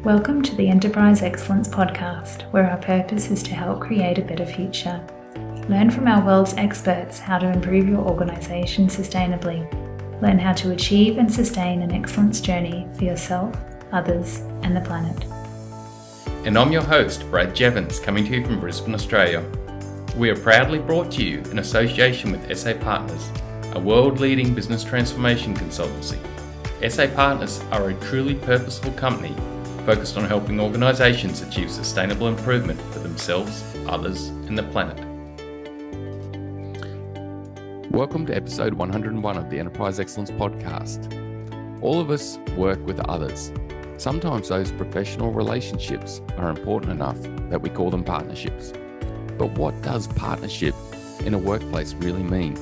Welcome to the Enterprise Excellence Podcast, where our purpose is to help create a better future. Learn from our world's experts how to improve your organisation sustainably. Learn how to achieve and sustain an excellence journey for yourself, others, and the planet. And I'm your host, Brad Jevons, coming to you from Brisbane, Australia. We are proudly brought to you in association with SA Partners, a world-leading business transformation consultancy. SA Partners are a truly purposeful company focused on helping organisations achieve sustainable improvement for themselves, others, and the planet. Welcome to episode 101 of the Enterprise Excellence Podcast. All of us work with others. Sometimes those professional relationships are important enough that we call them partnerships. But what does partnership in a workplace really mean?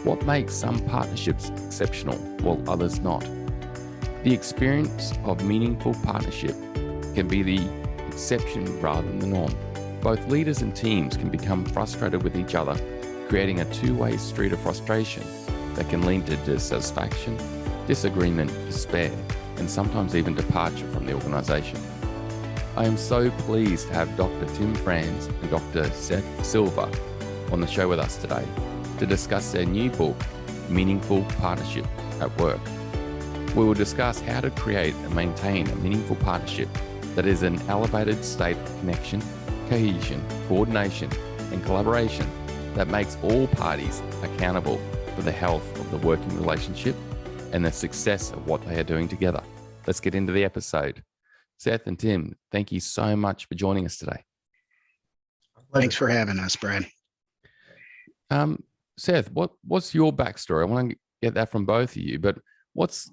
What makes some partnerships exceptional while others not? The experience of meaningful partnership can be the exception rather than the norm. Both leaders and teams can become frustrated with each other, creating a two-way street of frustration that can lead to dissatisfaction, disagreement, despair, and sometimes even departure from the organisation. I am so pleased to have Dr. Franz and Dr. Seth Silver on the show with us today to discuss their new book, Meaningful Partnership at Work. We will discuss how to create and maintain a meaningful partnership that is an elevated state of connection, cohesion, coordination, and collaboration that makes all parties accountable for the health of the working relationship and the success of what they are doing together. Let's get into the episode. Seth and Tim, thank you so much for joining us today. Thanks for having us, Brad. Seth, what's your backstory? I want to get that from both of you, but what's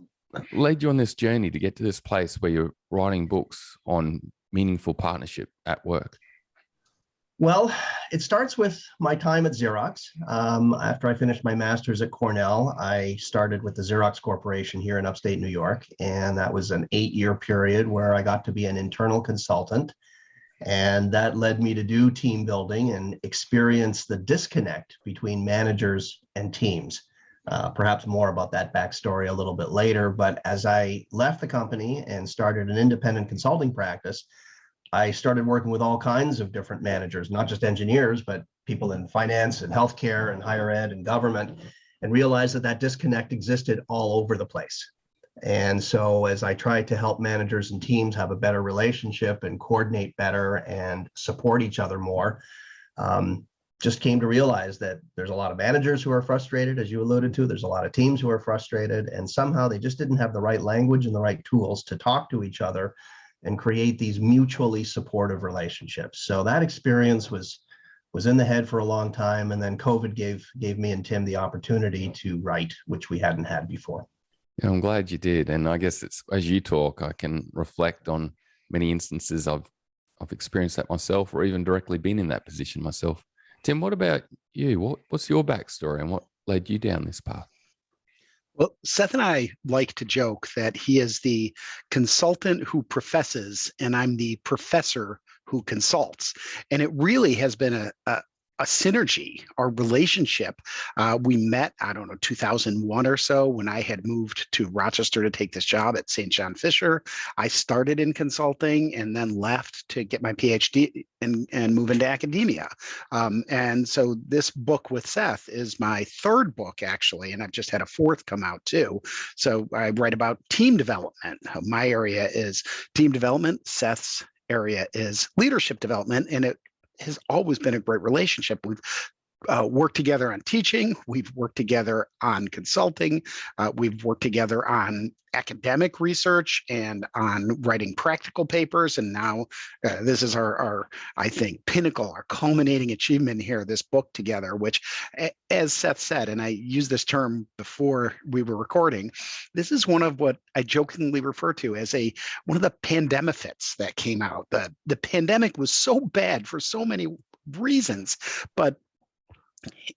led you on this journey to get to this place where you're writing books on meaningful partnership at work? Well, it starts with my time at Xerox. After I finished my master's at Cornell, I started with the Xerox Corporation here in upstate New York, and that was an 8-year period where I got to be an internal consultant, and that led me to do team building and experience the disconnect between managers and teams. Perhaps more about that backstory a little bit later, but as I left the company and started an independent consulting practice, I started working with all kinds of different managers, not just engineers, but people in finance and healthcare and higher ed and government, and realized that disconnect existed all over the place. And so as I tried to help managers and teams have a better relationship and coordinate better and support each other more, just came to realize that there's a lot of managers who are frustrated, as you alluded to. There's a lot of teams who are frustrated, and somehow they just didn't have the right language and the right tools to talk to each other and create these mutually supportive relationships. So that experience was in the head for a long time, and then COVID gave me and Tim the opportunity to write, which we hadn't had before. Yeah, I'm glad you did, and I guess it's as you talk, I can reflect on many instances I've experienced that myself, or even directly been in that position myself. Tim, what about you? What's your backstory and what led you down this path? Well, Seth and I like to joke that he is the consultant who professes and I'm the professor who consults. And it really has been a synergy, our relationship. We met, 2001 or so, when I had moved to Rochester to take this job at St. John Fisher. I started in consulting and then left to get my PhD and move into academia. And so this book with Seth is my third book, actually, and I've just had a fourth come out too. So I write about team development. My area is team development. Seth's area is leadership development, and it has always been a great relationship. We've worked together on teaching. We've worked together on consulting. We've worked together on academic research and on writing practical papers. And now this is our, I think, pinnacle, our culminating achievement here, this book together, which, as Seth said, and I used this term before we were recording, this is one of what I jokingly refer to as one of the pandemifits that came out. The pandemic was so bad for so many reasons, but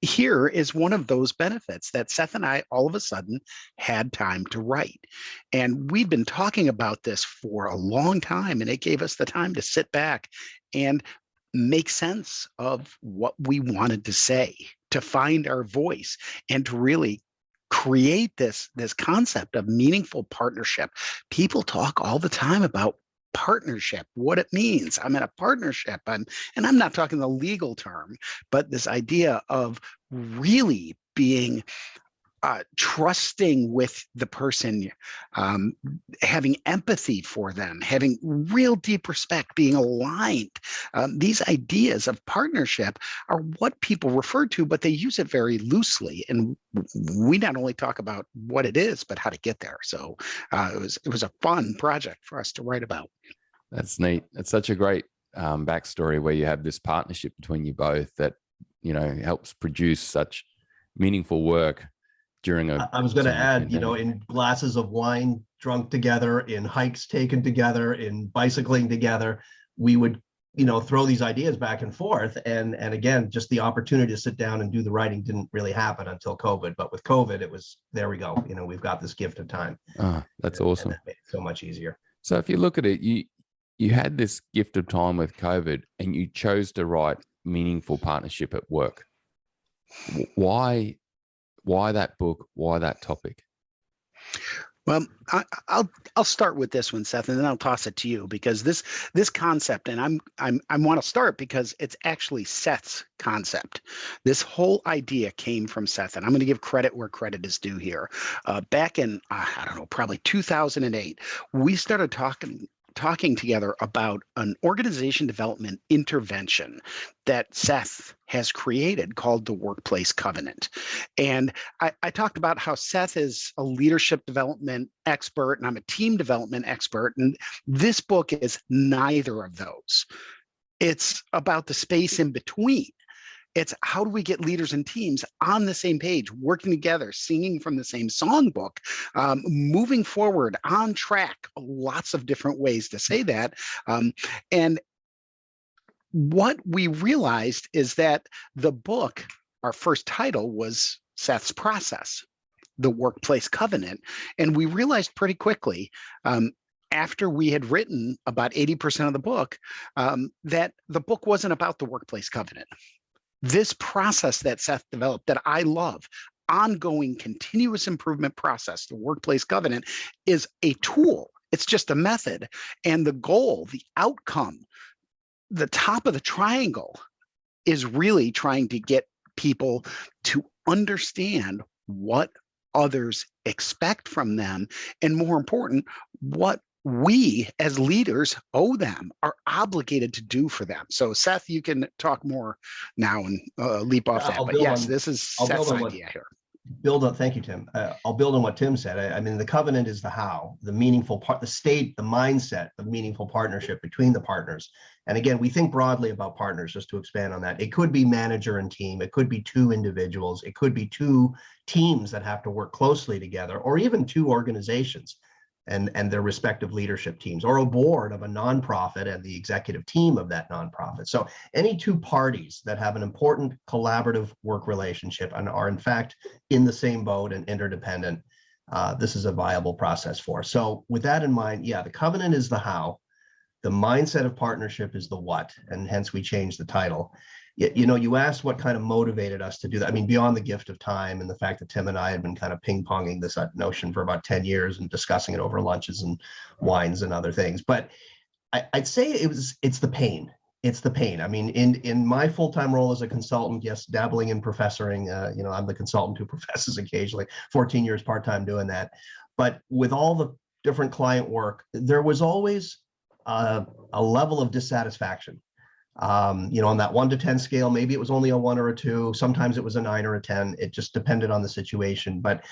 here is one of those benefits that Seth and I all of a sudden had time to write. And we've been talking about this for a long time, and it gave us the time to sit back and make sense of what we wanted to say, to find our voice, and to really create this concept of meaningful partnership. People talk all the time about partnership, what it means. I'm in a partnership, and I'm not talking the legal term, but this idea of really being trusting with the person, having empathy for them, having real deep respect, being aligned. These ideas of partnership are what people refer to, but they use it very loosely. And we not only talk about what it is, but how to get there. So it was a fun project for us to write about. That's neat. It's such a great backstory where you have this partnership between you both that, helps produce such meaningful work during I was going to add, pandemic. in glasses of wine drunk together, in hikes taken together, in bicycling together, we would, throw these ideas back and forth. And again, just the opportunity to sit down and do the writing didn't really happen until COVID. But with COVID, it was, there we go. We've got this gift of time. That's awesome. And that made it so much easier. So if you look at it, you had this gift of time with COVID and you chose to write meaningful partnership at work. Why that book? Why that topic? Well, I'll start with this one, Seth, and then I'll toss it to you, because this concept, and I want to start because it's actually Seth's concept. This whole idea came from Seth, and I'm going to give credit where credit is due here. Back in I don't know, probably 2008, we started talking together about an organization development intervention that Seth has created called the Workplace Covenant. And I talked about how Seth is a leadership development expert and I'm a team development expert. And this book is neither of those. It's about the space in between. It's how do we get leaders and teams on the same page, working together, singing from the same songbook, moving forward, on track, lots of different ways to say that. And what we realized is that the book, our first title, was Seth's process, the Workplace Covenant. And we realized pretty quickly, after we had written about 80% of the book, that the book wasn't about the Workplace Covenant. This process that Seth developed that I love, ongoing continuous improvement process, the Workplace Covenant, is a tool. It's just a method. And the goal, the outcome, the top of the triangle is really trying to get people to understand what others expect from them, and more important, what we as leaders owe them, are obligated to do for them. So Seth, you can talk more now and leap off that. But yes, this is Seth's idea here. Thank you, Tim. I'll build on what Tim said. I mean, the covenant is the how, the meaningful part, the state, the mindset, the meaningful partnership between the partners. And again, we think broadly about partners, just to expand on that. It could be manager and team. It could be two individuals. It could be two teams that have to work closely together, or even two organizations and their respective leadership teams, or a board of a nonprofit and the executive team of that nonprofit. So any two parties that have an important collaborative work relationship and are in fact in the same boat and interdependent, this is a viable process for. So with that in mind, yeah, the covenant is the how, the mindset of partnership is the what, and hence we changed the title. You asked what kind of motivated us to do that. I mean, beyond the gift of time and the fact that Tim and I had been kind of ping-ponging this notion for about 10 years and discussing it over lunches and wines and other things. But I'd say it's the pain. It's the pain. I mean, in my full-time role as a consultant, yes, dabbling in professoring, I'm the consultant who professes occasionally, 14 years part-time doing that. But with all the different client work, there was always a level of dissatisfaction. On that 1 to 10 scale, maybe it was only a 1 or a 2. Sometimes it was a 9 or a 10. It just depended on the situation, but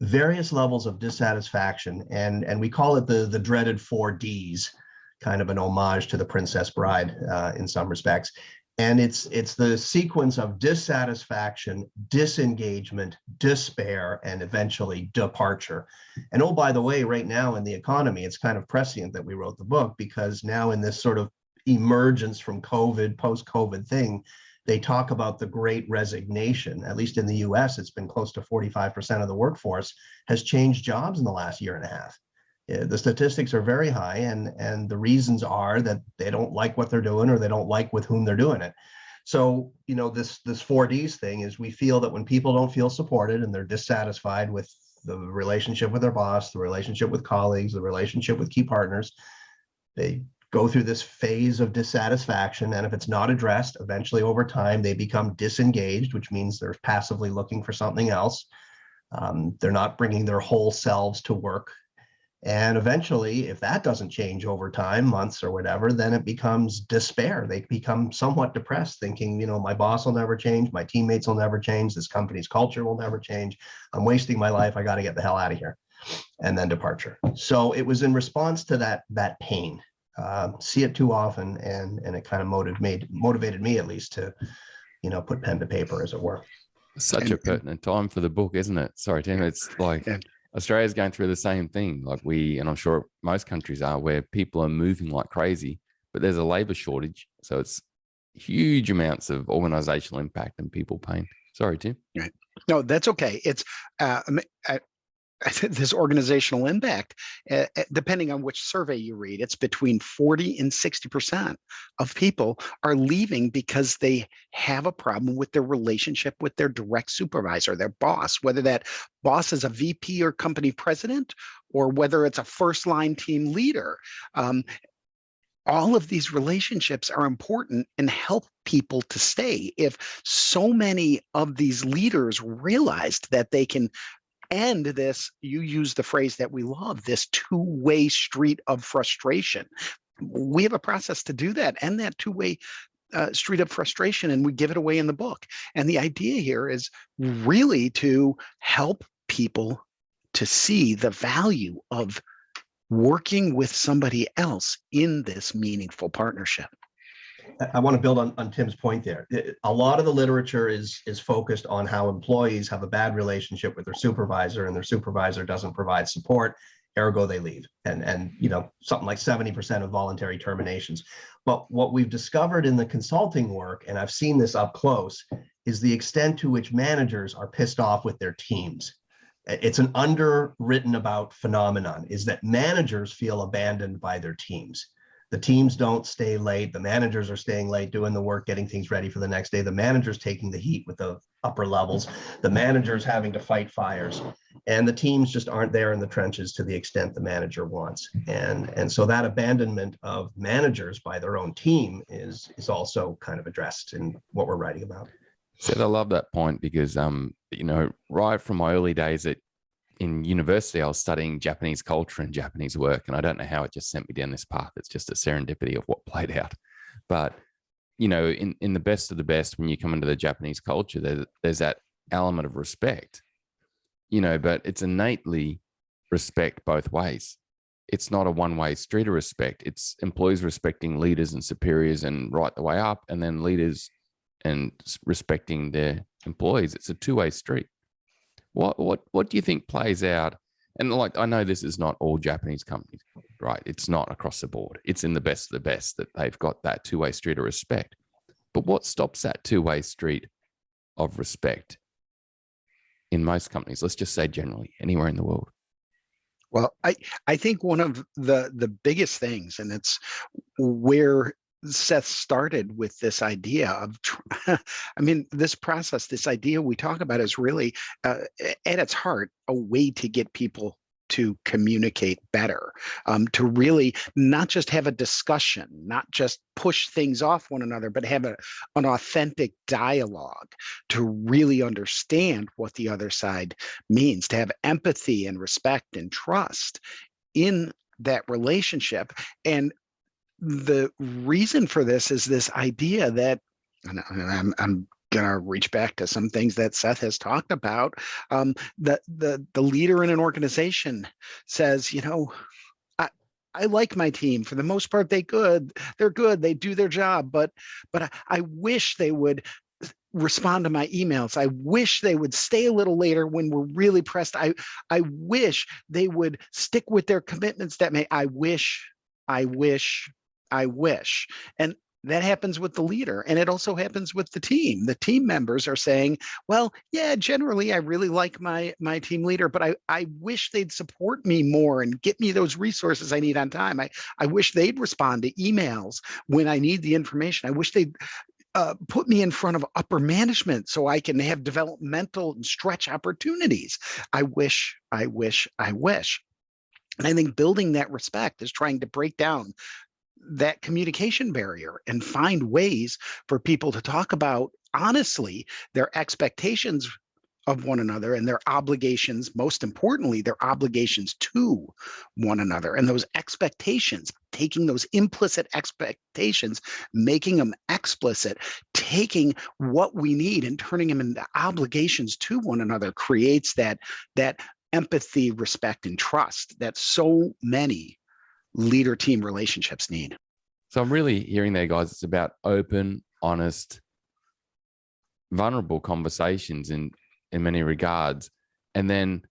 various levels of dissatisfaction. And we call it the dreaded 4 Ds, kind of an homage to the Princess Bride in some respects. And it's the sequence of dissatisfaction, disengagement, despair, and eventually departure. And oh, by the way, right now in the economy, it's kind of prescient that we wrote the book, because now in this sort of emergence from COVID, post-COVID thing, they talk about the great resignation. At least in the US, it's been close to 45% of the workforce has changed jobs in the last year and a half. The statistics are very high, and the reasons are that they don't like what they're doing, or they don't like with whom they're doing it. So, this 4Ds thing is, we feel that when people don't feel supported and they're dissatisfied with the relationship with their boss, the relationship with colleagues, the relationship with key partners, They go through this phase of dissatisfaction, and if it's not addressed, eventually over time they become disengaged, which means they're passively looking for something else. They're not bringing their whole selves to work. And eventually, if that doesn't change over time, months or whatever, then it becomes despair. They become somewhat depressed, thinking, my boss will never change, my teammates will never change, this company's culture will never change. I'm wasting my life. I got to get the hell out of here. And then departure. So it was in response to that pain. See it too often, and it kind of motivated me, at least, to put pen to paper, as it were. Such a pertinent time for the book, isn't it? Sorry, Tim. It's like Australia's going through the same thing, like and I'm sure most countries are, where people are moving like crazy, but there's a labor shortage. So it's huge amounts of organizational impact and people pain. Sorry, Tim. Right. No, that's okay. It's this organizational impact, depending on which survey you read, it's between 40 and 60% of people are leaving because they have a problem with their relationship with their direct supervisor, their boss, whether that boss is a VP or company president, or whether it's a first line team leader. All of these relationships are important and help people to stay. If so many of these leaders realized that they can end this, you use the phrase that we love, this two-way street of frustration. We have a process to do that, and that two-way street of frustration, and we give it away in the book. And the idea here is really to help people to see the value of working with somebody else in this meaningful partnership. I want to build on Tim's point there. A lot of the literature is focused on how employees have a bad relationship with their supervisor, and their supervisor doesn't provide support, ergo they leave. And something like 70% of voluntary terminations. But what we've discovered in the consulting work, and I've seen this up close, is the extent to which managers are pissed off with their teams. It's an underwritten about phenomenon, is that managers feel abandoned by their teams. The teams don't stay late. The managers are staying late, doing the work, getting things ready for the next day. The managers taking the heat with the upper levels. The managers having to fight fires. And the teams just aren't there in the trenches to the extent the manager wants. And so that abandonment of managers by their own team is also kind of addressed in what we're writing about. Seth, I love that point because, right from my early days in university, I was studying Japanese culture and Japanese work, and I don't know how it just sent me down this path. It's just a serendipity of what played out. But, in the best of the best, when you come into the Japanese culture, there's that element of respect, but it's innately respect both ways. It's not a one-way street of respect. It's employees respecting leaders and superiors and right the way up, and then leaders and respecting their employees. It's a two-way street. What do you think plays out? And I know this is not all Japanese companies, right? It's not across the board. It's in the best of the best that they've got that two-way street of respect. But what stops that two-way street of respect in most companies? Let's just say generally, anywhere in the world. Well, I think one of the biggest things, and it's where Seth started with this idea of, this process, this idea we talk about is really, at its heart, a way to get people to communicate better, to really not just have a discussion, not just push things off one another, but have an authentic dialogue to really understand what the other side means, to have empathy and respect and trust in that relationship. And the reason for this is this idea that, and I'm going to reach back to some things that Seth has talked about. The leader in an organization says, I like my team for the most part. They're good. They do their job, but I wish they would respond to my emails. I wish they would stay a little later when we're really pressed. I wish they would stick with their commitments I wish. And that happens with the leader, and it also happens with the team. The team members are saying, well, yeah, generally I really like my team leader, but I wish they'd support me more and get me those resources I need on time. I wish they'd respond to emails when I need the information. I wish they'd put me in front of upper management so I can have developmental and stretch opportunities. I wish. And I think building that respect is trying to break down that communication barrier and find ways for people to talk about honestly their expectations of one another and their obligations, most importantly, their obligations to one another. And those expectations, taking those implicit expectations, making them explicit, taking what we need and turning them into obligations to one another creates that empathy, respect, and trust that so many leader-team relationships need. So I'm really hearing there, guys, it's about open, honest, vulnerable conversations in many regards, and then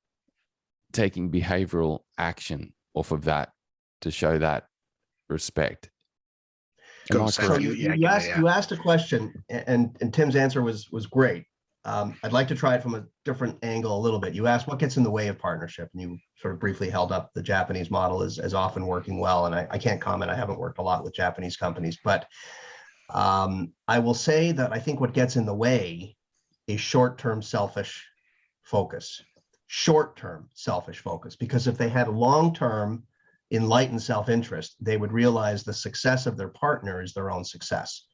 taking behavioral action off of that to show that respect. So you asked a question, and Tim's answer was great. I'd like to try it from a different angle a little bit. You asked what gets in the way of partnership, and you sort of briefly held up the Japanese model as often working well. And I can't comment. I haven't worked a lot with Japanese companies, but I will say that I think what gets in the way is short-term selfish focus. Short-term selfish focus, because if they had a long-term enlightened self-interest, they would realize the success of their partner is their own success.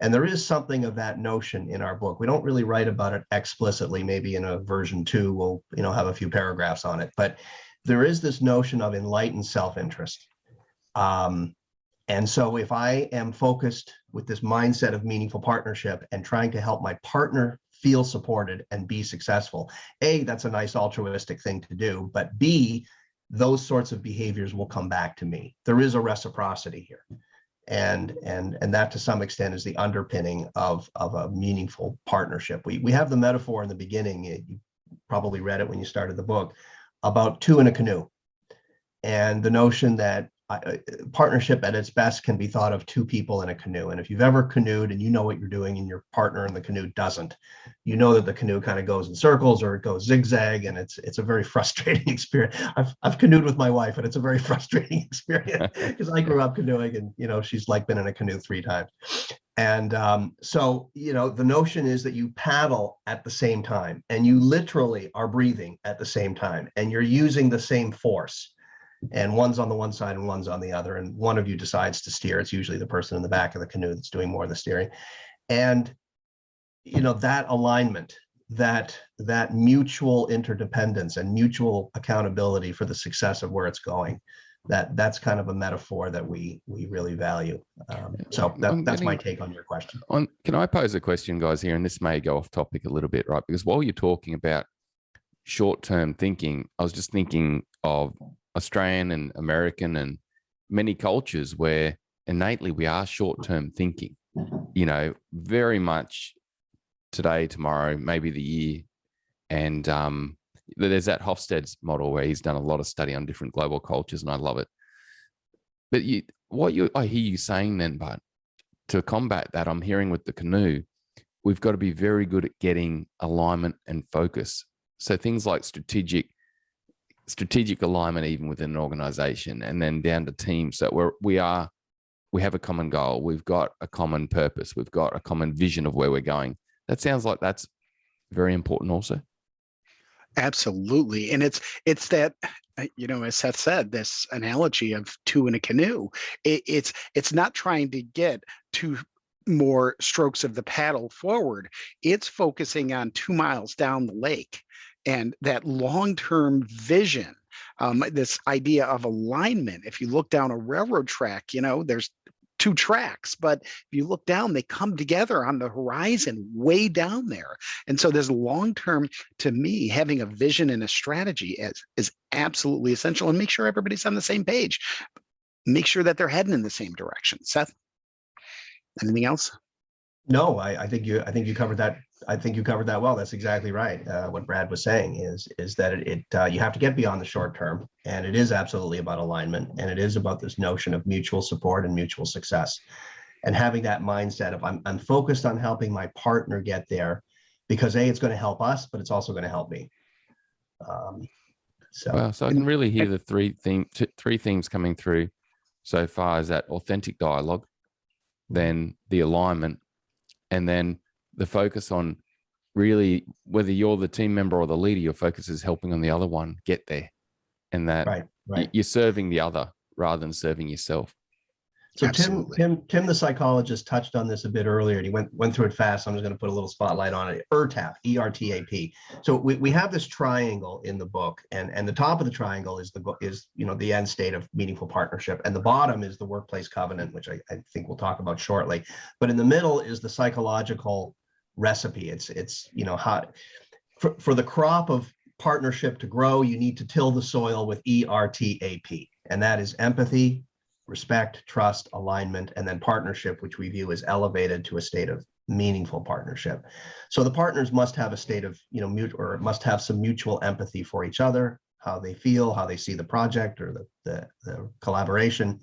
And there is something of that notion in our book. We don't really write about it explicitly. Maybe in a version 2, we'll have a few paragraphs on it. But there is this notion of enlightened self-interest. And so if I am focused with this mindset of meaningful partnership and trying to help my partner feel supported and be successful, A, that's a nice altruistic thing to do, but B, those sorts of behaviors will come back to me. There is a reciprocity here. And that to some extent is the underpinning of a meaningful partnership. We have the metaphor in the beginning, you probably read it when you started the book, about two in a canoe. And the notion that partnership at its best can be thought of two people in a canoe. And if you've ever canoed and you know what you're doing and your partner in the canoe doesn't, you know that the canoe kind of goes in circles or it goes zigzag, and it's a very frustrating experience. I've canoed with my wife, and it's a very frustrating experience because I grew up canoeing, and she's like been in a canoe 3 times. And so the notion is that you paddle at the same time, and you literally are breathing at the same time, and you're using the same force. And one's on the one side and one's on the other, and one of you decides to steer. It's usually the person in the back of the canoe that's doing more of the steering. And that alignment, that mutual interdependence and mutual accountability for the success of where it's going, that's kind of a metaphor that we really value. So that's my take on your question. Can I pose a question, guys, here? And this may go off topic a little bit, right? Because while you're talking about short-term thinking, I was just thinking of Australian and American and many cultures where innately we are short-term thinking, very much today, tomorrow, maybe the year. And there's that Hofstede's model where he's done a lot of study on different global cultures, and I love it. But I hear you saying then, but to combat that, I'm hearing with the canoe, we've got to be very good at getting alignment and focus. So things like strategic alignment, even within an organization, and then down to teams. So we have a common goal. We've got a common purpose. We've got a common vision of where we're going. That sounds like that's very important also. Absolutely. And it's that, as Seth said, this analogy of two in a canoe, it's not trying to get two more strokes of the paddle forward. It's focusing on 2 miles down the lake. And that long-term vision, this idea of alignment. If you look down a railroad track, there's 2 tracks, but if you look down, they come together on the horizon way down there. And so there's long-term, to me, having a vision and a strategy is absolutely essential, and make sure everybody's on the same page. Make sure that they're heading in the same direction. Seth, anything else? No, I think you covered that. I think you covered that well. That's exactly right. What Brad was saying is that you have to get beyond the short term, and it is absolutely about alignment, and it is about this notion of mutual support and mutual success, and having that mindset of I'm focused on helping my partner get there, because A, it's going to help us, but it's also going to help me. So I can really hear the three themes coming through so far: is that authentic dialogue, then the alignment, and then the focus on really, whether you're the team member or the leader, your focus is helping on the other one get there. And that right. You're serving the other rather than serving yourself. So Absolutely. Tim, the psychologist, touched on this a bit earlier, and he went through it fast. So I'm just going to put a little spotlight on it. ERTAP, ERTAP. So we have this triangle in the book, and the top of the triangle is the end state of meaningful partnership, and the bottom is the workplace covenant, which I think we'll talk about shortly. But in the middle is the psychological recipe. It's how for the crop of partnership to grow, you need to till the soil with ERTAP, and that is empathy, respect, trust, alignment, and then partnership, which we view as elevated to a state of meaningful partnership. So the partners must have a state of, must have some mutual empathy for each other, how they feel, how they see the project or the collaboration,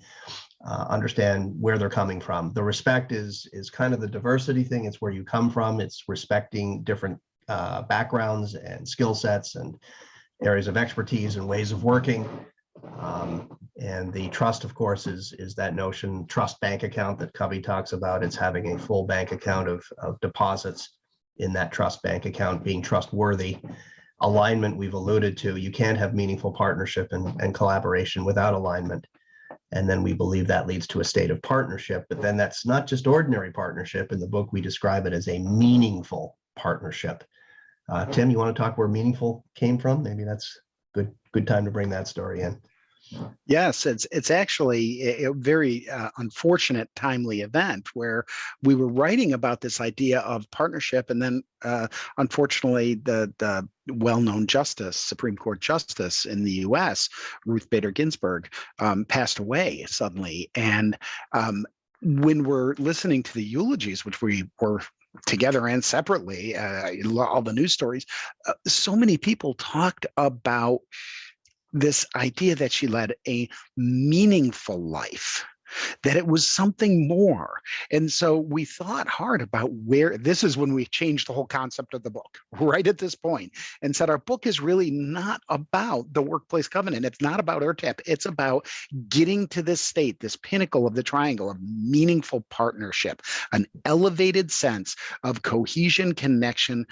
understand where they're coming from. The respect is kind of the diversity thing. It's where you come from. It's respecting different backgrounds and skill sets and areas of expertise and ways of working. And the trust, of course, is that notion, trust bank account that Covey talks about. It's having a full bank account of deposits in that trust bank account, being trustworthy. Alignment, we've alluded to. You can't have meaningful partnership and collaboration without alignment. And then we believe that leads to a state of partnership. But then that's not just ordinary partnership. In the book, we describe it as a meaningful partnership. Tim, you want to talk where meaningful came from? Maybe that's good time to bring that story in. Yes, it's actually a very unfortunate, timely event where we were writing about this idea of partnership, and then unfortunately, the well-known Supreme Court justice in the U.S., Ruth Bader Ginsburg, passed away suddenly. And when we're listening to the eulogies, which we were together and separately, all the news stories, so many people talked about this idea that she led a meaningful life, that it was something more. And so we thought hard about where, this is when we changed the whole concept of the book, right at this point, and said our book is really not about the workplace covenant. It's not about ERTAP. It's about getting to this state, this pinnacle of the triangle of meaningful partnership, an elevated sense of cohesion, connection,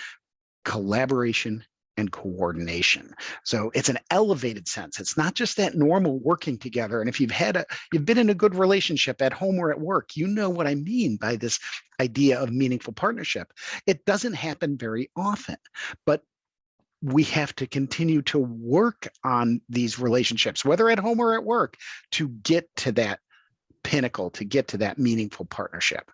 collaboration, and coordination. So it's an elevated sense. It's not just that normal working together. And if you've been in a good relationship at home or at work, you know what I mean by this idea of meaningful partnership. It doesn't happen very often, but we have to continue to work on these relationships, whether at home or at work, to get to that pinnacle, to get to that meaningful partnership.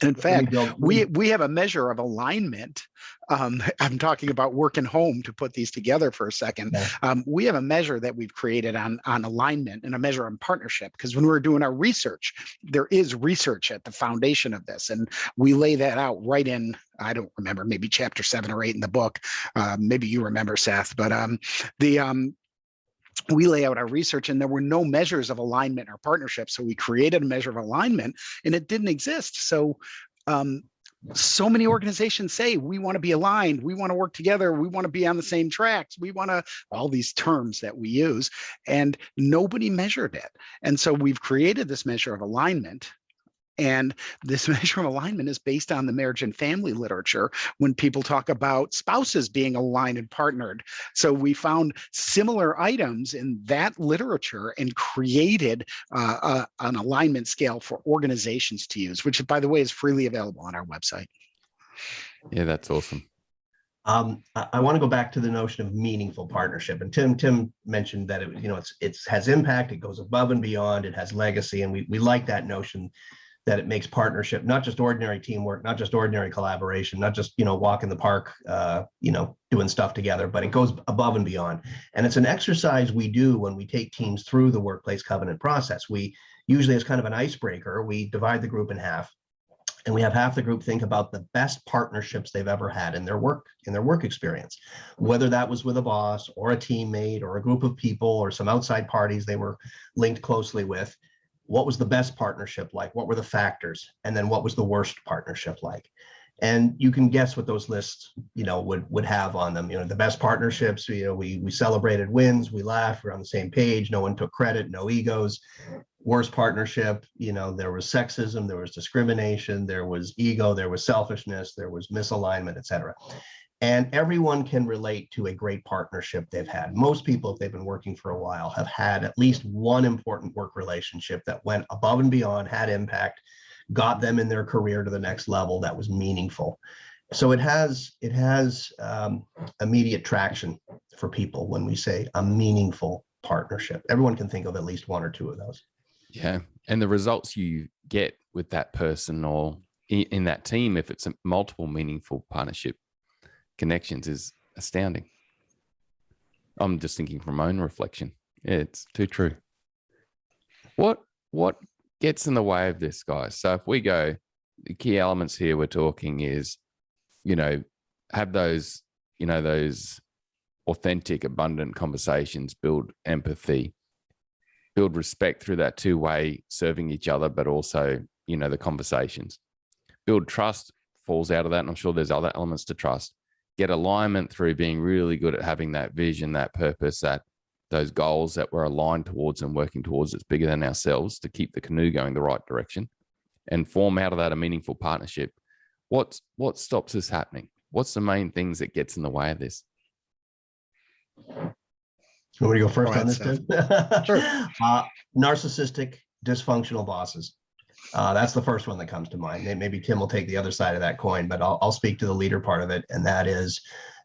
And in fact, we have a measure of alignment. I'm talking about work and home to put these together for a second. Yeah. We have a measure that we've created on alignment and a measure on partnership, because when we're doing our research, there is research at the foundation of this. And we lay that out right in, I don't remember, maybe chapter 7 or 8 in the book. Maybe you remember, Seth, but we lay out our research, and there were no measures of alignment or partnership. So we created a measure of alignment, and it didn't exist. So so many organizations say, we want to be aligned, we want to work together, we want to be on the same tracks, we want to, all these terms that we use, and nobody measured it. And so we've created this measure of alignment. And this measure of alignment is based on the marriage and family literature when people talk about spouses being aligned and partnered. So we found similar items in that literature and created an alignment scale for organizations to use, which, by the way, is freely available on our website. Yeah, that's awesome. I want to go back to the notion of meaningful partnership. And Tim mentioned that it has impact, it goes above and beyond, it has legacy, and we like that notion that it makes partnership not just ordinary teamwork, not just ordinary collaboration, not just walk in the park, doing stuff together, but it goes above and beyond. And it's an exercise we do when we take teams through the workplace covenant process. We usually, as kind of an icebreaker, we divide the group in half, and we have half the group think about the best partnerships they've ever had in their work experience, whether that was with a boss or a teammate or a group of people or some outside parties they were linked closely with. What was the best partnership like? What were the factors? And then what was the worst partnership like? And you can guess what those lists, would have on them. The best partnerships, we celebrated wins, we laughed, we're on the same page, no one took credit, no egos. Worst partnership, there was sexism, there was discrimination, there was ego, there was selfishness, there was misalignment, et cetera. And everyone can relate to a great partnership they've had. Most people, if they've been working for a while, have had at least one important work relationship that went above and beyond, had impact, got them in their career to the next level that was meaningful. So it has immediate traction for people when we say a meaningful partnership. Everyone can think of at least one or two of those. Yeah. And the results you get with that person or in that team, if it's a multiple meaningful partnership connections, is astounding. I'm just thinking from my own reflection. Yeah, it's too true. What gets in the way of this, guys? So if we go, the key elements here we're talking is, have those, those authentic, abundant conversations, build empathy, build respect through that two-way serving each other, but also, the conversations. Build trust falls out of that, and I'm sure there's other elements to trust. Get alignment through being really good at having that vision, that purpose, that those goals that we're aligned towards and working towards that's bigger than ourselves to keep the canoe going the right direction, and form out of that a meaningful partnership. What stops this happening? What's the main things that gets in the way of this? You want me to go first on this, Tim? Sure. Narcissistic, dysfunctional bosses. That's the first one that comes to mind. Maybe Tim will take the other side of that coin, but I'll speak to the leader part of it. And that is,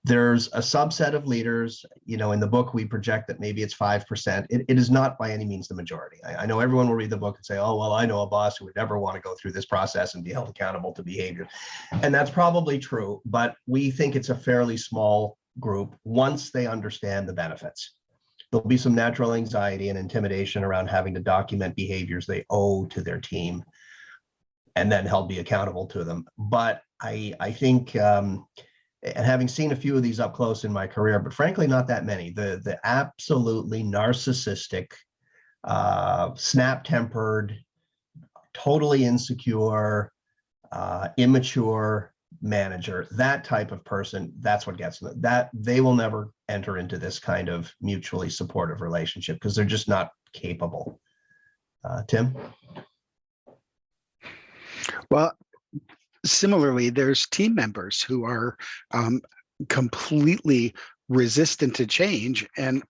there's a subset of leaders, in the book, we project that maybe it's 5%. It is not by any means the majority. I know everyone will read the book and say, oh, well, I know a boss who would never want to go through this process and be held accountable to behavior. And that's probably true, but we think it's a fairly small group once they understand the benefits. There'll be some natural anxiety and intimidation around having to document behaviors they owe to their team and then held be accountable to them. But I think, and having seen a few of these up close in my career, but frankly, not that many, the absolutely narcissistic, snap-tempered, totally insecure, immature manager, that type of person, that's what gets them. That they will never enter into this kind of mutually supportive relationship because they're just not capable. Tim? Well, similarly, there's team members who are completely resistant to change and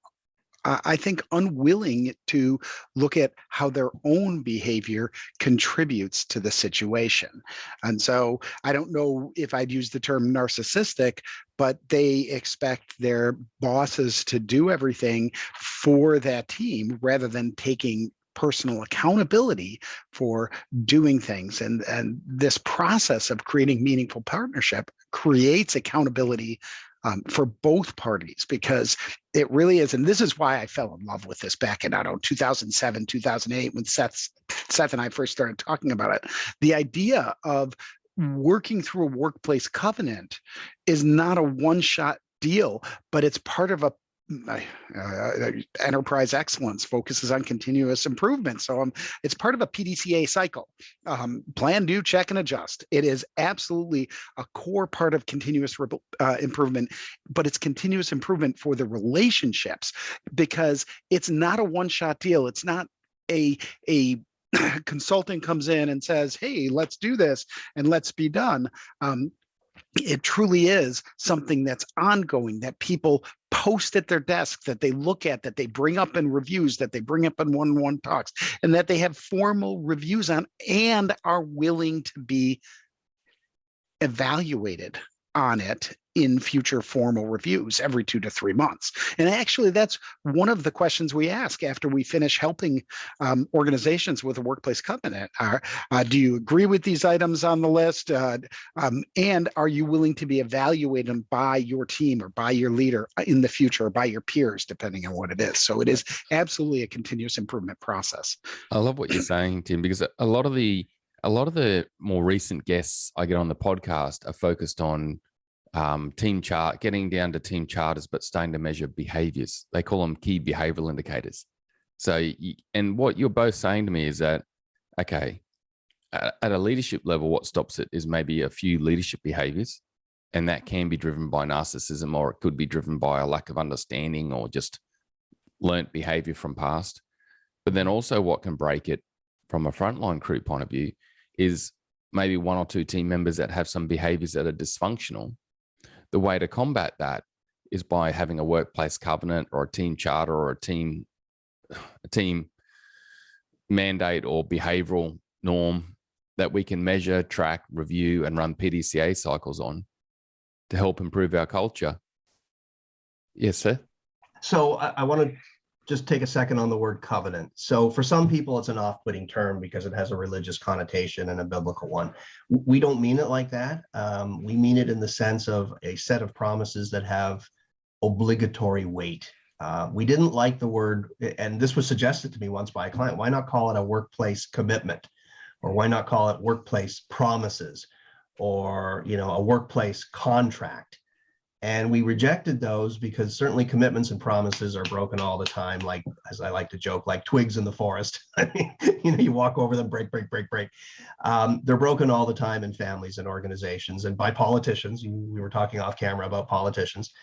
I think unwilling to look at how their own behavior contributes to the situation. And so I don't know if I'd use the term narcissistic, but they expect their bosses to do everything for that team rather than taking personal accountability for doing things. And this process of creating meaningful partnership creates accountability for both parties, because it really is. And this is why I fell in love with this back in, 2007, 2008, when Seth and I first started talking about it. The idea of working through a workplace covenant is not a one-shot deal, but it's part of a enterprise excellence focuses on continuous improvement. So it's part of a PDCA cycle. Plan, do, check, and adjust. It is absolutely a core part of continuous improvement, but it's continuous improvement for the relationships, because it's not a one-shot deal. It's not a consultant comes in and says, hey, let's do this and let's be done. It truly is something that's ongoing, that people post at their desk, that they look at, that they bring up in reviews, that they bring up in one-on-one talks, and that they have formal reviews on and are willing to be evaluated on it in future formal reviews every 2 to 3 months. And actually, that's one of the questions we ask after we finish helping organizations with a workplace covenant. Do you agree with these items on the list? And are you willing to be evaluated by your team or by your leader in the future, or by your peers, depending on what it is? So it is absolutely a continuous improvement process. I love what you're saying, Tim, because a lot of the more recent guests I get on the podcast are focused on getting down to team charters, but starting to measure behaviors. They call them key behavioral indicators. So, and what you're both saying to me is that, okay, at a leadership level, what stops it is maybe a few leadership behaviors, and that can be driven by narcissism, or it could be driven by a lack of understanding or just learnt behavior from past. But then also what can break it from a frontline crew point of view is maybe 1 or 2 team members that have some behaviors that are dysfunctional, the way to combat that is by having a workplace covenant or a team charter or a team mandate or behavioral norm that we can measure, track, review, and run PDCA cycles on to help improve our culture. Yes, sir. So I want to just take a second on the word covenant. So for some people, it's an off-putting term because it has a religious connotation and a biblical one. We don't mean it like that. We mean it in the sense of a set of promises that have obligatory weight. We didn't like the word, and this was suggested to me once by a client, why not call it a workplace commitment? Or why not call it workplace promises or, a workplace contract? And we rejected those because certainly commitments and promises are broken all the time, like, as I like to joke, like twigs in the forest. I mean, you walk over them, break. They're broken all the time in families and organizations and by politicians. We were talking off camera about politicians.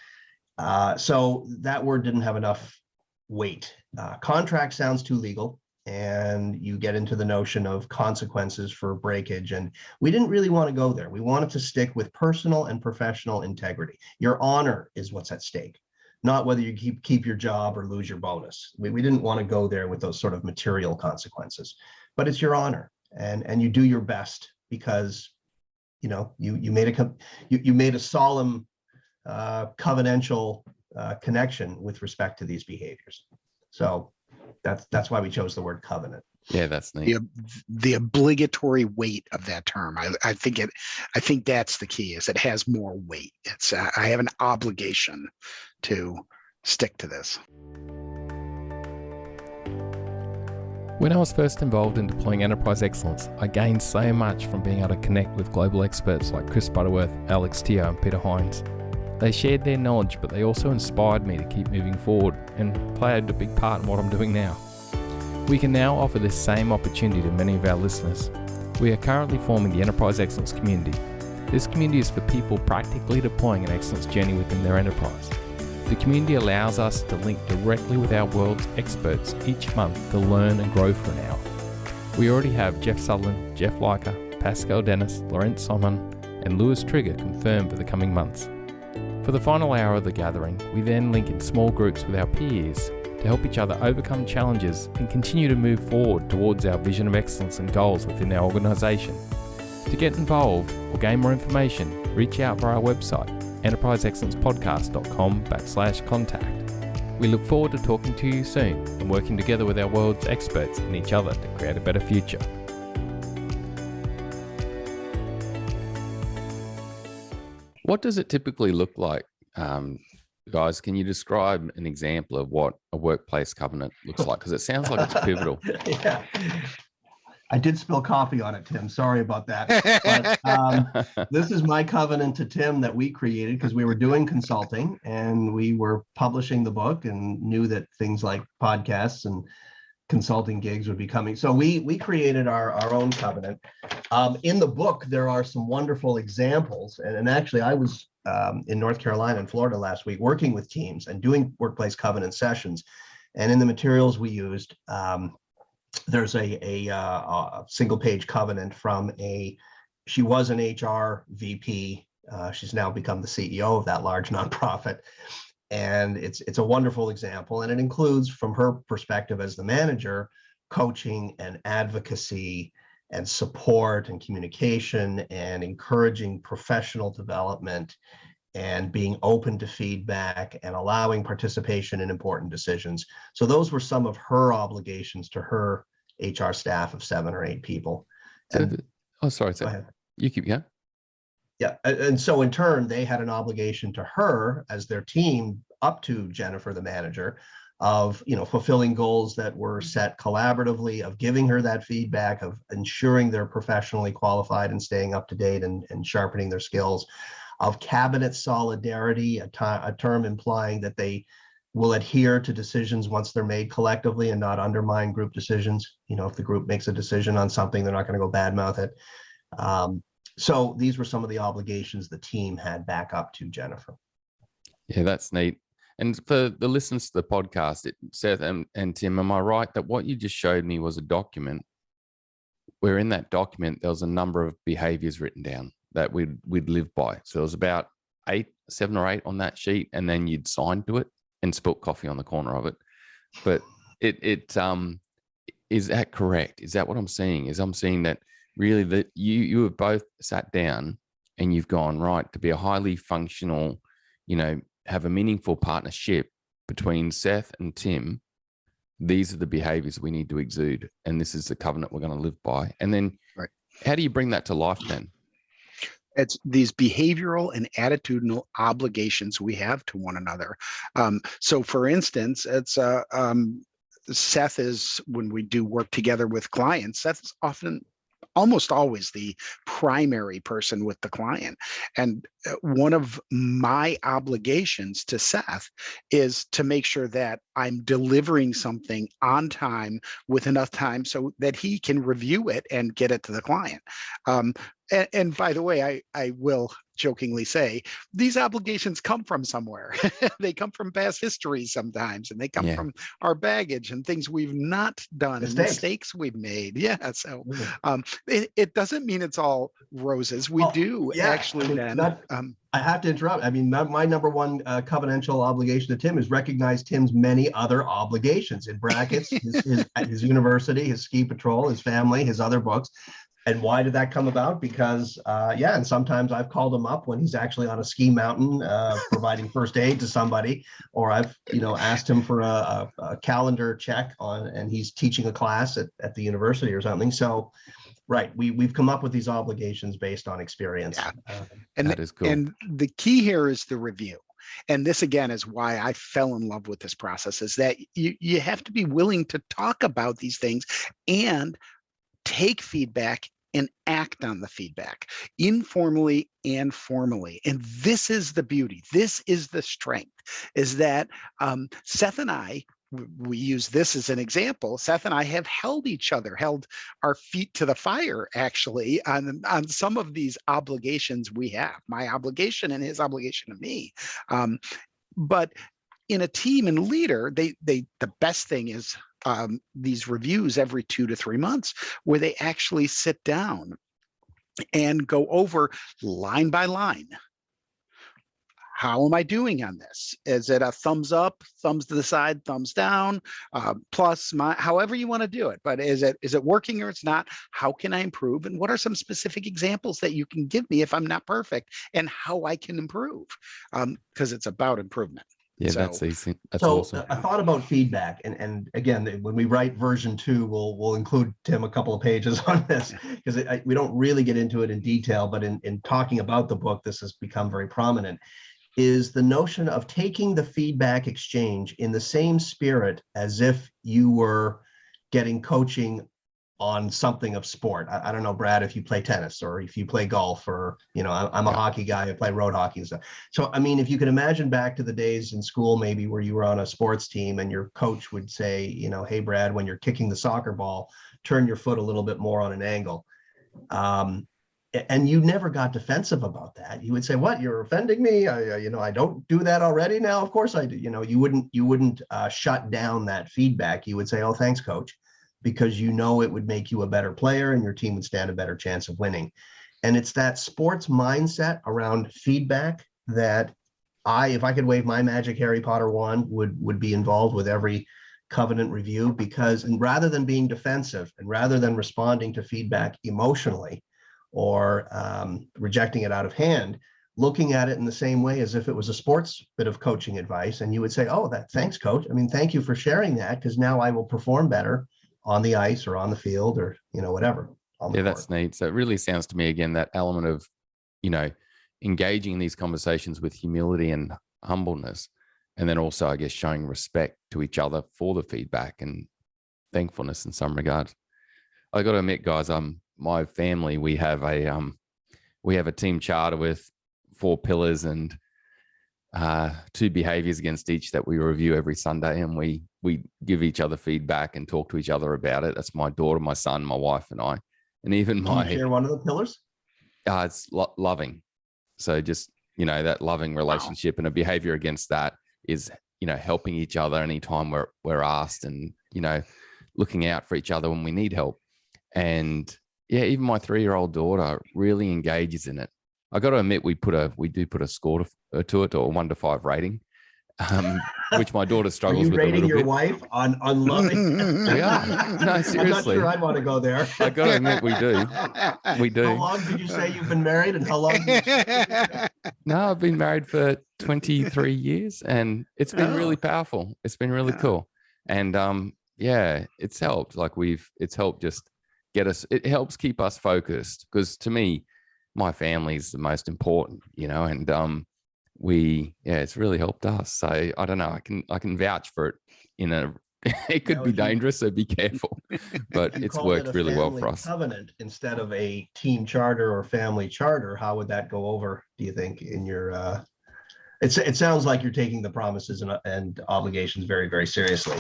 So that word didn't have enough weight. Contract sounds too legal, and you get into the notion of consequences for breakage. And we didn't really want to go there. We wanted to stick with personal and professional integrity. Your honor is what's at stake, not whether you keep your job or lose your bonus. We didn't want to go there with those sort of material consequences, but it's your honor, and you do your best because, you made a solemn covenantal connection with respect to these behaviors. So that's why we chose the word covenant. Yeah, that's neat. The obligatory weight of that term. I think that's the key, is it has more weight. It's I have an obligation to stick to this. When I was first involved in deploying enterprise excellence, I gained so much from being able to connect with global experts like Chris Butterworth, Alex Teo, and Peter Hines. They shared their knowledge, but they also inspired me to keep moving forward and played a big part in what I'm doing now. We can now offer this same opportunity to many of our listeners. We are currently forming the Enterprise Excellence Community. This community is for people practically deploying an excellence journey within their enterprise. The community allows us to link directly with our world's experts each month to learn and grow for an hour. We already have Jeff Sutherland, Jeff Leica, Pascal Dennis, Laurent Simon, and Louis Trigger confirmed for the coming months. For the final hour of the gathering, we then link in small groups with our peers to help each other overcome challenges and continue to move forward towards our vision of excellence and goals within our organisation. To get involved or gain more information, reach out via our website, enterpriseexcellencepodcast.com/contact. We look forward to talking to you soon and working together with our world's experts and each other to create a better future. What does it typically look like? Guys, can you describe an example of what a workplace covenant looks like? Because it sounds like it's pivotal. Yeah. I did spill coffee on it, Tim. Sorry about that. But this is my covenant to Tim that we created because we were doing consulting and we were publishing the book and knew that things like podcasts and consulting gigs would be coming. So we created our own covenant. In the book, there are some wonderful examples. And actually, I was in North Carolina and Florida last week working with teams and doing workplace covenant sessions. And in the materials we used, there's a single page covenant from she was an HR VP. She's now become the CEO of that large nonprofit. And it's a wonderful example. And it includes, from her perspective as the manager, coaching and advocacy and support and communication and encouraging professional development and being open to feedback and allowing participation in important decisions. So those were some of her obligations to her HR staff of 7 or 8 people. And, sorry, go ahead. You keep going. Yeah, and so in turn, they had an obligation to her as their team up to Jennifer, the manager, of fulfilling goals that were set collaboratively, of giving her that feedback, of ensuring they're professionally qualified and staying up to date and sharpening their skills, of cabinet solidarity, a term implying that they will adhere to decisions once they're made collectively and not undermine group decisions. If the group makes a decision on something, they're not going to go badmouth it. So these were some of the obligations the team had back up to Jennifer. Yeah, that's neat. And for the listeners to the podcast, Seth and Tim, am I right that what you just showed me was a document where in that document there was a number of behaviors written down that we'd live by? So there was about 8 7 or 8 on that sheet, and then you'd sign to it and spilt coffee on the corner of it. But is that correct? Is that what I'm seeing? Is I'm seeing that really that you have both sat down and you've gone, right, to be a highly functional, have a meaningful partnership between Seth and Tim, these are the behaviors we need to exude, and this is the covenant we're going to live by. And then how do you bring that to life then? It's these behavioral and attitudinal obligations we have to one another. So for instance, it's Seth is, when we do work together with clients, Seth is almost always the primary person with the client. And one of my obligations to Seth is to make sure that I'm delivering something on time with enough time so that he can review it and get it to the client. And by the way, I will jokingly say, these obligations come from somewhere. They come from past history sometimes, and they come from our baggage and things we've not done and mistakes we've made. Yeah. So it doesn't mean it's all roses. We do actually I have to interrupt. I mean, my number one covenantal obligation to Tim is recognize Tim's many other obligations, in brackets, his university, his ski patrol, his family, his other books. And why did that come about? Because, and sometimes I've called him up when he's actually on a ski mountain providing first aid to somebody, or I've, asked him for a calendar check and he's teaching a class at the university or something. So, right, we've come up with these obligations based on experience. Yeah. That is cool. And the key here is the review. And this, again, is why I fell in love with this process, is that you have to be willing to talk about these things and take feedback and act on the feedback, informally and formally. And this is the beauty. This is the strength, is that Seth and I, we use this as an example. Seth and I have held our feet to the fire, actually, on some of these obligations we have, my obligation and his obligation to me. But in a team and leader, the best thing is these reviews every 2 to 3 months, where they actually sit down and go over line by line. How am I doing on this? Is it a thumbs up, thumbs to the side, thumbs down, plus however you want to do it? But is it working or it's not? How can I improve? And what are some specific examples that you can give me if I'm not perfect, and how I can improve? Because it's about improvement. Yeah, that's easy. That's so awesome. I thought about feedback, and again, when we write version 2, we'll include, Tim, a couple of pages on this, because we don't really get into it in detail, but in talking about the book, this has become very prominent, is the notion of taking the feedback exchange in the same spirit as if you were getting coaching on something of sport. I don't know, Brad, if you play tennis or if you play golf, or, I'm a hockey guy, I play road hockey and stuff. So, I mean, if you can imagine back to the days in school, maybe, where you were on a sports team and your coach would say, hey, Brad, when you're kicking the soccer ball, turn your foot a little bit more on an angle. And you never got defensive about that. You would say, what, you're offending me? I don't do that already now. Of course I do. You wouldn't shut down that feedback. You would say, oh, thanks, coach, because it would make you a better player and your team would stand a better chance of winning. And it's that sports mindset around feedback that if I could wave my magic Harry Potter wand, would be involved with every covenant review, because, and rather than being defensive and rather than responding to feedback emotionally or rejecting it out of hand, looking at it in the same way as if it was a sports bit of coaching advice. And you would say, oh, thanks, coach. I mean, thank you for sharing that, because now I will perform better on the ice or on the field or, whatever. Yeah, that's neat. So it really sounds to me, again, that element of, engaging in these conversations with humility and humbleness. And then also, I guess, showing respect to each other for the feedback and thankfulness in some regards. I got to admit, guys, my family, we have a team charter with 4 pillars and 2 behaviors against each that we review every Sunday, and we give each other feedback and talk to each other about it. That's my daughter, my son, my wife, and I, and even my. Can you share one of the pillars? It's loving. So just that loving relationship, and a behavior against that is helping each other anytime we're asked, and looking out for each other when we need help. And yeah, even my 3-year-old daughter really engages in it. I got to admit, we do put a score to it, or a 1 to 5 rating, which my daughter struggles with a little bit. Are you rating your wife on loving? We are. No, seriously. I'm not sure I want to go there. I got to admit, we do. We do. How long did you say you've been married, and how long? No, I've been married for 23 years, and it's been really powerful. It's been really cool, and it's helped. Like it's helped just get us. It helps keep us focused, because to me, my family is the most important, and it's really helped us. So I don't know, I can vouch for it. It could be dangerous, so be careful, but it's worked really well for us. Covenant instead of a team charter or family charter, how would that go over, do you think, in your it sounds like you're taking the promises and obligations very, very seriously.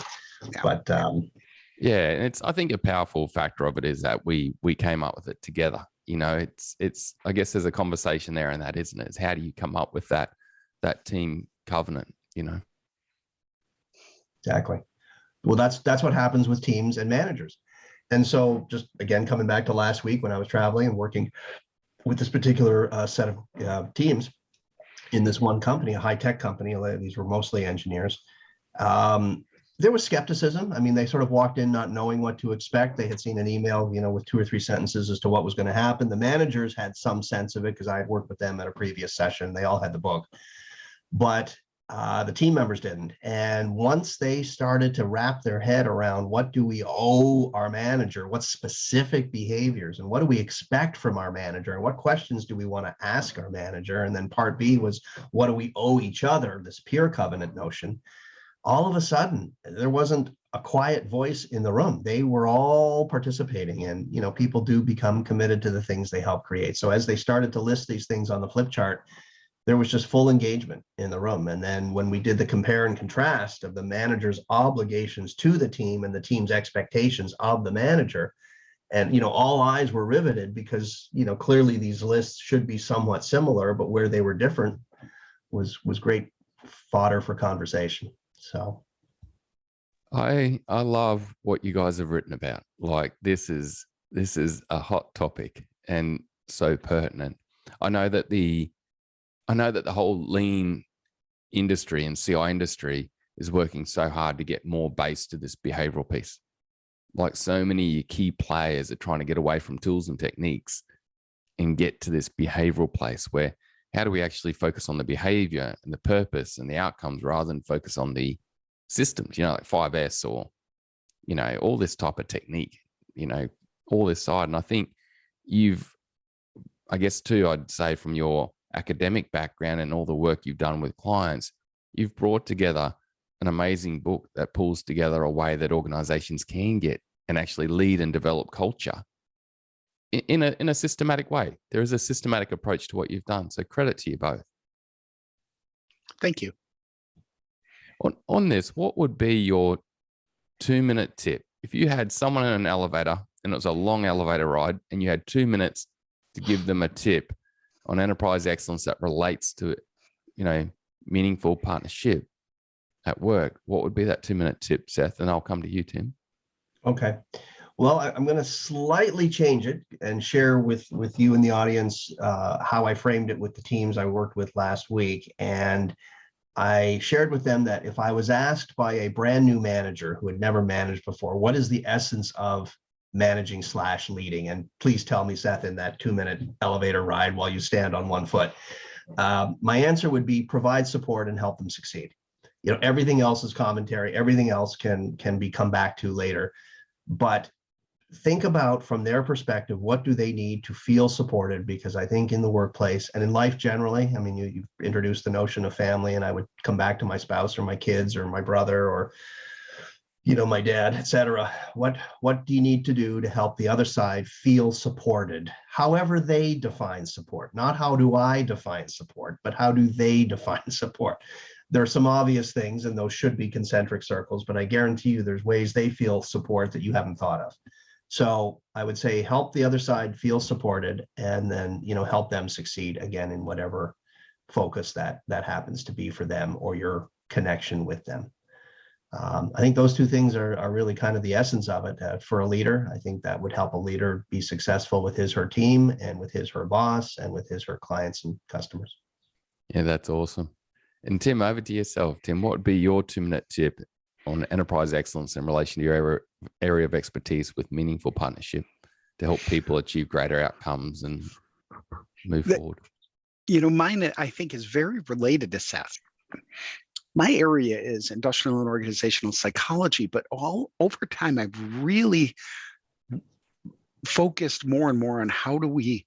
But and it's, I think a powerful factor of it is that we came up with it together. It's I guess there's a conversation there in that, isn't it? It's how do you come up with that team covenant, Exactly. Well, that's what happens with teams and managers. And so, just again, coming back to last week when I was traveling and working with this particular set of teams in this one company, a high-tech company, these were mostly engineers. There was skepticism. I mean, they sort of walked in not knowing what to expect. They had seen an email, with 2 or 3 sentences as to what was going to happen. The managers had some sense of it because I had worked with them at a previous session. They all had the book, but the team members didn't. And once they started to wrap their head around what do we owe our manager, what specific behaviors, and what do we expect from our manager, and what questions do we want to ask our manager, and then part B was what do we owe each other, this peer covenant notion. All of a sudden, there wasn't a quiet voice in the room. They were all participating, and people do become committed to the things they help create. So as they started to list these things on the flip chart, there was just full engagement in the room. And then when we did the compare and contrast of the manager's obligations to the team and the team's expectations of the manager, and all eyes were riveted, because clearly these lists should be somewhat similar, but where they were different was great fodder for conversation. So I love what you guys have written about. Like this is a hot topic and so pertinent. I know that the whole lean industry and CI industry is working so hard to get more based to this behavioral piece. Like so many key players are trying to get away from tools and techniques and get to this behavioral place where how do we actually focus on the behavior and the purpose and the outcomes rather than focus on the systems, like 5S or, all this type of technique, all this side. And I think I guess too, I'd say from your academic background and all the work you've done with clients, you've brought together an amazing book that pulls together a way that organizations can get and actually lead and develop culture in a systematic way. There is a systematic approach to what you've done. So credit to you both. Thank you. On this, what would be your 2-minute tip? If you had someone in an elevator and it was a long elevator ride and you had 2 minutes to give them a tip on enterprise excellence that relates to, meaningful partnership at work, what would be that 2-minute tip, Seth? And I'll come to you, Tim. Okay. Well, I'm going to slightly change it and share with you and the audience how I framed it with the teams I worked with last week. And I shared with them that if I was asked by a brand new manager who had never managed before, what is the essence of managing / leading? And please tell me, Seth, in that 2-minute elevator ride while you stand on one foot, my answer would be provide support and help them succeed. Everything else is commentary. Everything else can be come back to later. But think about from their perspective, what do they need to feel supported? Because I think in the workplace and in life generally, I mean, you've introduced the notion of family, and I would come back to my spouse or my kids or my brother or, my dad, etc. What do you need to do to help the other side feel supported? However they define support, not how do I define support, but how do they define support? There are some obvious things, and those should be concentric circles, but I guarantee you there's ways they feel support that you haven't thought of. So I would say help the other side feel supported, and then, help them succeed again in whatever focus that happens to be for them or your connection with them. I think those two things are really kind of the essence of it for a leader. I think that would help a leader be successful with his, her team, and with his, her boss, and with his, her clients and customers. Yeah, that's awesome. And Tim, over to yourself. Tim, what would be your 2-minute tip on enterprise excellence in relation to your area of expertise with meaningful partnership to help people achieve greater outcomes and move forward? Mine, I think, is very related to Seth. My area is industrial and organizational psychology, but all over time, I've really focused more and more on how do we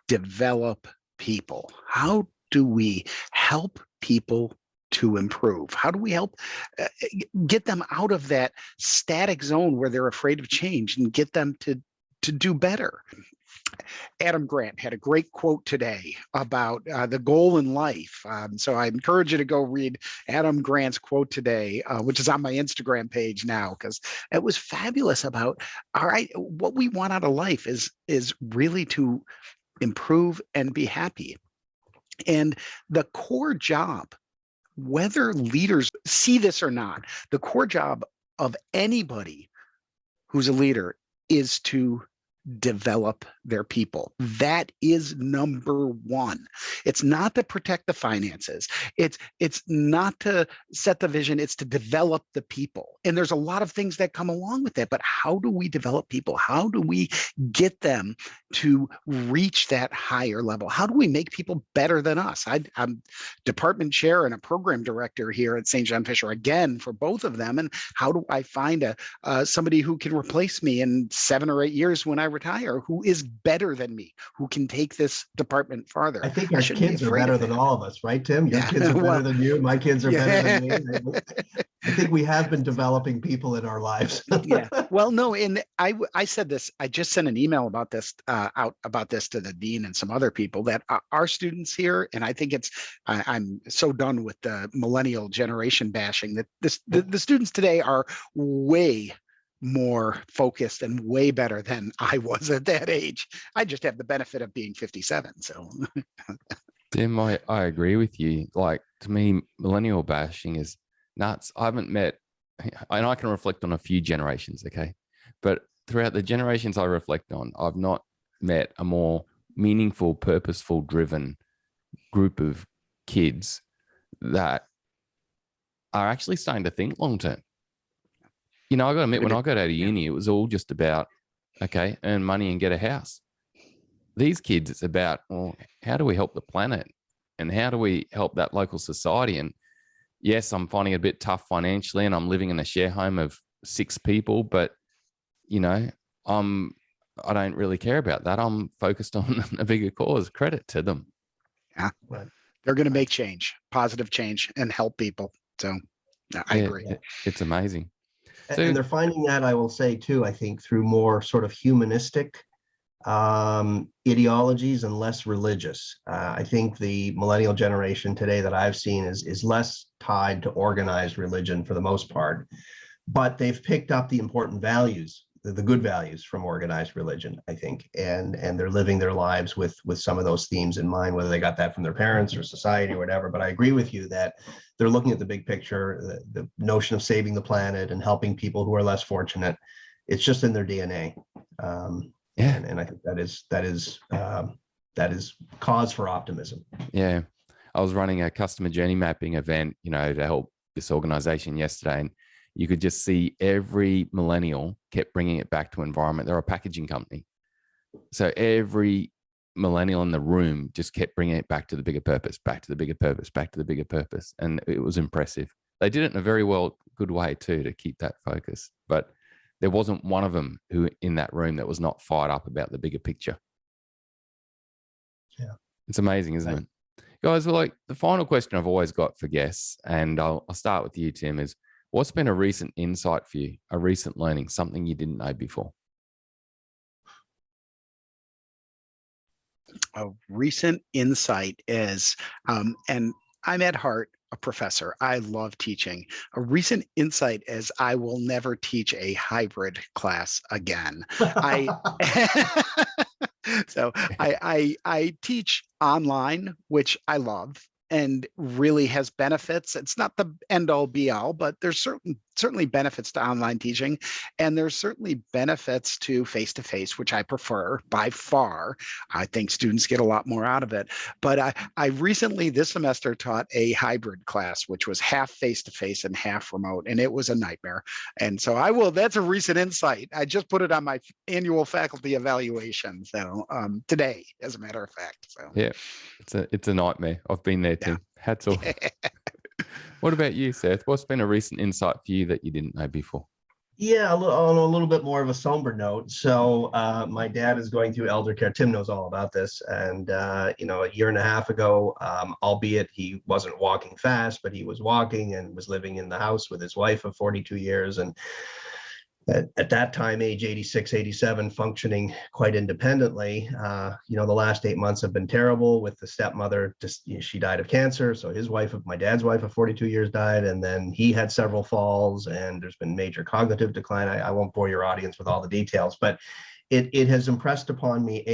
develop people? How do we help people to improve? How do we help get them out of that static zone where they're afraid of change and get them to do better? Adam Grant had a great quote today about the goal in life. So I encourage you to go read Adam Grant's quote today, which is on my Instagram page now, because it was fabulous about, all right, what we want out of life is really to improve and be happy. And the core job, whether leaders see this or not, the core job of anybody who's a leader is to develop their people. That is number one. It's not to protect the finances. It's not to set the vision. It's to develop the people. And there's a lot of things that come along with that. But how do we develop people? How do we get them to reach that higher level? How do we make people better than us? I'm department chair and a program director here at St. John Fisher, again, for both of them. And how do I find somebody who can replace me in 7 or 8 years when I retire, who is better than me, who can take this department farther? I think our kids are better than all of us, right, Tim? Your kids are better than you. My kids are better than me. I think we have been developing people in our lives. Yeah. Well, no, and I said this. I just sent an email about this out about this to the dean and some other people that our students here, and I think I'm so done with the millennial generation bashing that the students today are way more focused and way better than I was at that age. I just have the benefit of being 57. So, Tim, I agree with you. Like, to me, millennial bashing is nuts. I haven't met, and I can reflect on a few generations, okay? But throughout the generations I reflect on, I've not met a more meaningful, purposeful, driven group of kids that are actually starting to think long term. I got to admit, when I got out of uni, it was all just about, okay, earn money and get a house. These kids, it's about, well, how do we help the planet? And how do we help that local society? And yes, I'm finding it a bit tough financially, and I'm living in a share home of 6 people, but, I don't really care about that. I'm focused on a bigger cause. Credit to them. Yeah, they're going to make change, positive change, and help people. So I agree. It's amazing. And they're finding that, I will say too, I think, through more sort of humanistic ideologies and less religious. I think the millennial generation today that I've seen is less tied to organized religion for the most part, but they've picked up the important values, the good values from organized religion, I think, and they're living their lives with some of those themes in mind, whether they got that from their parents or society or whatever. But I agree with you that they're looking at the big picture, the notion of saving the planet and helping people who are less fortunate. It's just in their DNA. And I think that is cause for optimism. Yeah. I was running a customer journey mapping event, to help this organization yesterday, and you could just see every millennial kept bringing it back to environment. They're a packaging company. So every millennial in the room just kept bringing it back to the bigger purpose, back to the bigger purpose, back to the bigger purpose. And it was impressive. They did it in a very good way too, to keep that focus. But there wasn't one of them who in that room that was not fired up about the bigger picture. Yeah. It's amazing, isn't it? Guys, well, like the final question I've always got for guests, and I'll start with you, Tim, is what's been a recent insight for you, a recent learning, something you didn't know before? A recent insight is, and I'm at heart a professor. I love teaching. A recent insight is I will never teach a hybrid class again. So I teach online, which I love and really has benefits. It's not the end all be all, but there's certainly benefits to online teaching, and there's certainly benefits to face-to-face, which I prefer by far. I think students get a lot more out of it. But I recently, this semester, taught a hybrid class, which was half face-to-face and half remote, and it was a nightmare. And so that's a recent insight. I just put it on my annual faculty evaluation today, as a matter of fact. So yeah, it's a nightmare. I've been there, Tim. Yeah. Hats off. What about you, Seth? What's been a recent insight for you that you didn't know before? Yeah, on a little bit more of a somber note. So my dad is going through elder care. Tim knows all about this. And, a year and a half ago, albeit he wasn't walking fast, but he was walking and was living in the house with his wife of 42 years. And at that time, age 86, 87, functioning quite independently. The last 8 months have been terrible with the stepmother. She died of cancer. So my dad's wife of 42 years died. And then he had several falls, and there's been major cognitive decline. I won't bore your audience with all the details, but it has impressed upon me,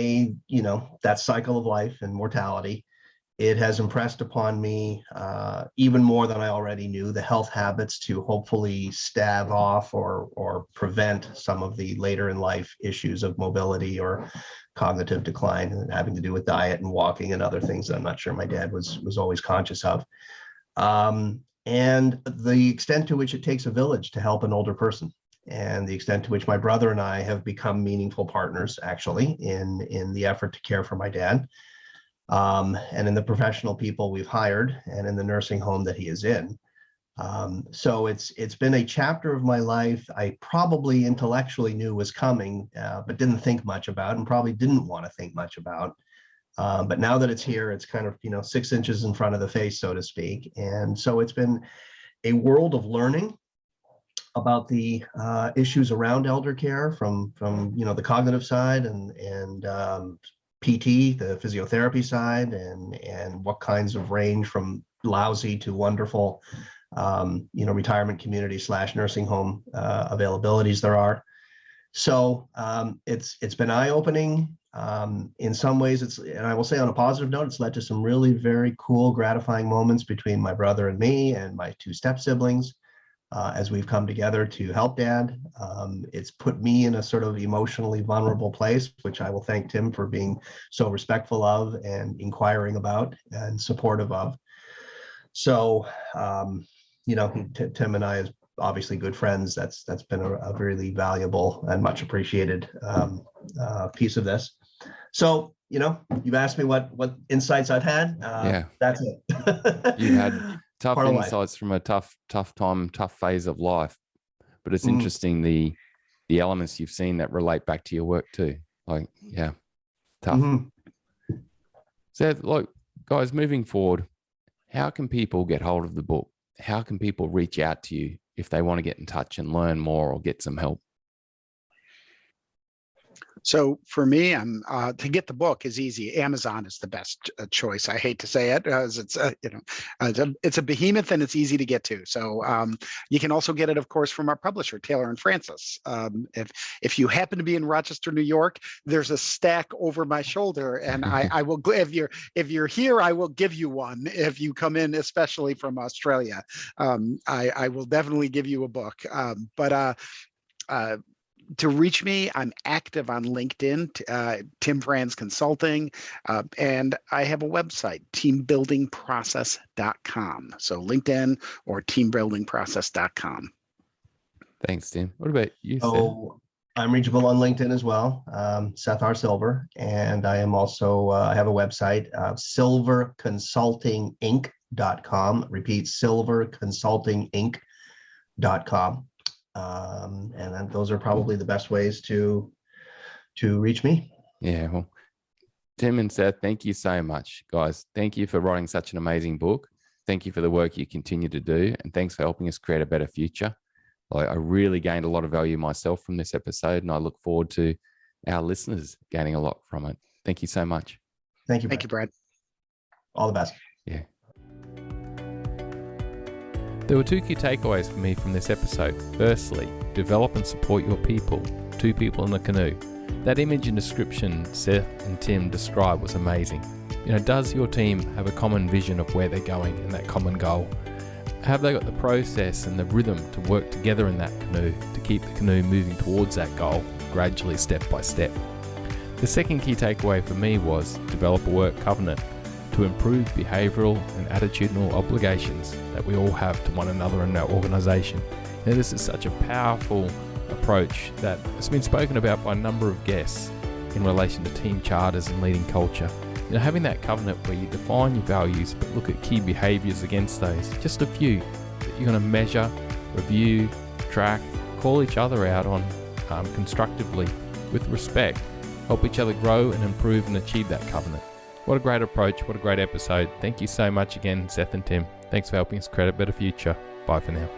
that cycle of life and mortality. It has impressed upon me even more than I already knew, the health habits to hopefully stave off or prevent some of the later in life issues of mobility or cognitive decline and having to do with diet and walking and other things that I'm not sure my dad was always conscious of. And the extent to which it takes a village to help an older person, and the extent to which my brother and I have become meaningful partners, actually, in the effort to care for my dad. And in the professional people we've hired and in the nursing home that he is in. So it's been a chapter of my life I probably intellectually knew was coming, but didn't think much about and probably didn't want to think much about. But now that it's here, it's kind of, 6 inches in front of the face, so to speak. And so it's been a world of learning about the issues around elder care from the cognitive side and PT, the physiotherapy side, and what kinds of range from lousy to wonderful, retirement community / nursing home availabilities there are. So it's been eye-opening. In some ways, and I will say on a positive note, it's led to some really very cool, gratifying moments between my brother and me and my 2 step siblings. As we've come together to help Dad. It's put me in a sort of emotionally vulnerable place, which I will thank Tim for being so respectful of and inquiring about and supportive of. So, Tim and I, as obviously good friends, that's been a really valuable and much appreciated piece of this. So, you've asked me what insights I've had. That's it. You had tough insights from a tough time, tough phase of life. But it's interesting the elements you've seen that relate back to your work too. Tough. So, guys, moving forward, how can people get hold of the book? How can people reach out to you if they want to get in touch and learn more or get some help? So for me, to get the book is easy. Amazon is the best choice. I hate to say it, as it's it's a behemoth and it's easy to get to. So you can also get it, of course, from our publisher, Taylor and Francis. If you happen to be in Rochester, New York, there's a stack over my shoulder, and I will. If you're here, I will give you one. If you come in, especially from Australia, I will definitely give you a book. To reach me, I'm active on LinkedIn, Tim Franz Consulting, and I have a website, teambuildingprocess.com. So LinkedIn or teambuildingprocess.com. Thanks, Tim. What about you, Seth? I'm reachable on LinkedIn as well, Seth R. Silver, and I am also, I have a website, silverconsultinginc.com. Repeat, silverconsultinginc.com. And then those are probably the best ways to reach me. Yeah, well, Tim and Seth, thank you so much, guys. Thank you for writing such an amazing book. Thank you for the work you continue to do, and thanks for helping us create a better future. I really gained a lot of value myself from this episode, and I look forward to our listeners gaining a lot from it. Thank you so much. Thank you, Brad. Thank you, Brad. All the best. Yeah. There were 2 key takeaways for me from this episode. Firstly, develop and support your people. 2 people in a canoe. That image and description Seth and Tim described was amazing. Does your team have a common vision of where they're going and that common goal? Have they got the process and the rhythm to work together in that canoe to keep the canoe moving towards that goal, gradually step by step? The second key takeaway for me was develop a work covenant to improve behavioural and attitudinal obligations that we all have to one another in our organisation. Now, this is such a powerful approach that has been spoken about by a number of guests in relation to team charters and leading culture. Having that covenant where you define your values but look at key behaviours against those, just a few that you're going to measure, review, track, call each other out on constructively with respect, help each other grow and improve and achieve that covenant. What a great approach, what a great episode. Thank you so much again, Seth and Tim. Thanks for helping us create a better future. Bye for now.